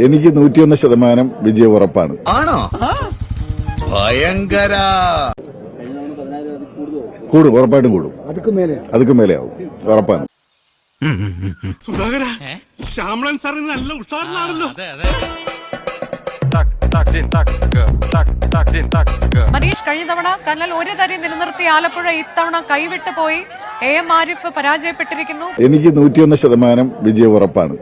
എനിക്ക് 101% വിജയം ഉറപ്പാണ്. ആണോ? ഭയങ്കര കൂടും, ഉറപ്പായിട്ടും കൂടും. അതുക്കും മേലെ ആവും, ഉറപ്പാണ്. സുധാകര, ശ്യാമളൻ സാറിന് നല്ല ഉഷാറിലാണല്ലോ. മനീഷ്, കഴിഞ്ഞ തവണ കർണൽ ഒരു തരി നിർത്തി ആലപ്പുഴ ഇത്തവണ കൈവിട്ടു പോയി. AM ആരിഫ് പരാജയപ്പെട്ടിരിക്കുന്നു. എനിക്ക് 101% വിജയം ഉറപ്പാണ്.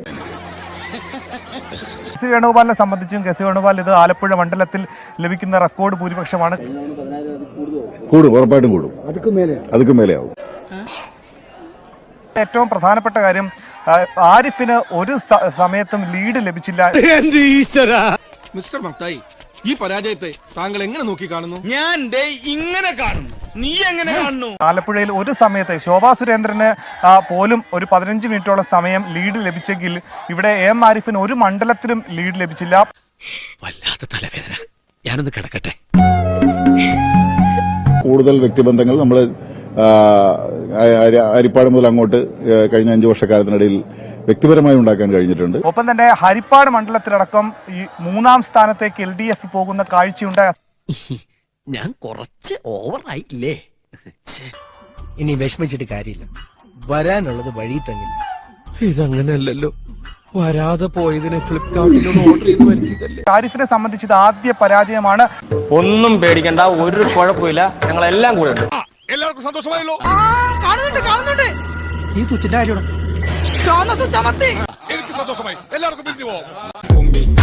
കെ.സി. വേണുഗോപാലിനെ സംബന്ധിച്ചും കെ.സി. വേണുഗോപാൽ ഇത് ആലപ്പുഴ മണ്ഡലത്തിൽ ലഭിക്കുന്ന റെക്കോർഡ് ഭൂരിപക്ഷമാണ്. കൂടും, ഉറപ്പായിട്ടും കൂടും. അതുക്കും മേലെ ആവും. ഏറ്റവും പ്രധാനപ്പെട്ട കാര്യം, ആരിഫിന് ഒരു സമയത്തും ലീഡ് ലഭിച്ചില്ല. മിസ്റ്റർ മക്തായി, ഈ പരാജയത്തെ താങ്കൾ എങ്ങനെ നോക്കി കാണുന്നു? ഞാൻ ഇങ്ങനെ കാണുന്നു. നീ എങ്ങനെ കാണുന്നു? ആലപ്പുഴയിൽ ഒരു സമയത്ത് ശോഭാ സുരേന്ദ്രന് പോലും ഒരു 15 മിനിറ്റോളം സമയം ലീഡ് ലഭിച്ചെങ്കിൽ ഇവിടെ AM ആരിഫിന് ഒരു മണ്ഡലത്തിലും ലീഡ് ലഭിച്ചില്ല. വല്ലാത്ത തലവേദന, ഞാനൊന്ന് കിടക്കട്ടെ. കൂടുതൽ വ്യക്തിബന്ധങ്ങൾ നമ്മൾ ഹരിപ്പാട് മുതൽ അങ്ങോട്ട് കഴിഞ്ഞ 5 വർഷക്കാലത്തിനിടയിൽ വ്യക്തിപരമായി ഉണ്ടാക്കാൻ കഴിഞ്ഞിട്ടുണ്ട്. ഒപ്പം തന്നെ ഹരിപ്പാട് മണ്ഡലത്തിലടക്കം ഈ 3ാം സ്ഥാനത്തേക്ക് LDF പോകുന്ന കാഴ്ചയുണ്ട്. ഞാൻ കുറച്ച് ഓവറായില്ലേ? ഇനി വിഷമിച്ചിട്ട് കാര്യമില്ല, വരാനുള്ളത് വഴി തങ്ങില്ല. ഇതങ്ങനെയല്ലല്ലോ, വരാതെ പോയതിനെ ഫ്ലിപ്കാർട്ടിലൊന്ന് ഓർഡർ ചെയ്ത് വരുത്തിയതല്ലേ. ആരിഫിനെ സംബന്ധിച്ച് ഇത് ആദ്യ പരാജയമാണ്. ഒന്നും പേടിക്കണ്ട, ഒരു കുഴപ്പമില്ല, ഞങ്ങളെല്ലാം കൂടെ ഉണ്ട്. എല്ലാവർക്കും സന്തോഷമായല്ലോ. കാണുന്നുണ്ട് ഈ സ്വിച്ചിന്റെ കാര്യമാണ്. എനിക്ക് സന്തോഷമായി. എല്ലാവർക്കും പിരിഞ്ഞു പോവാം.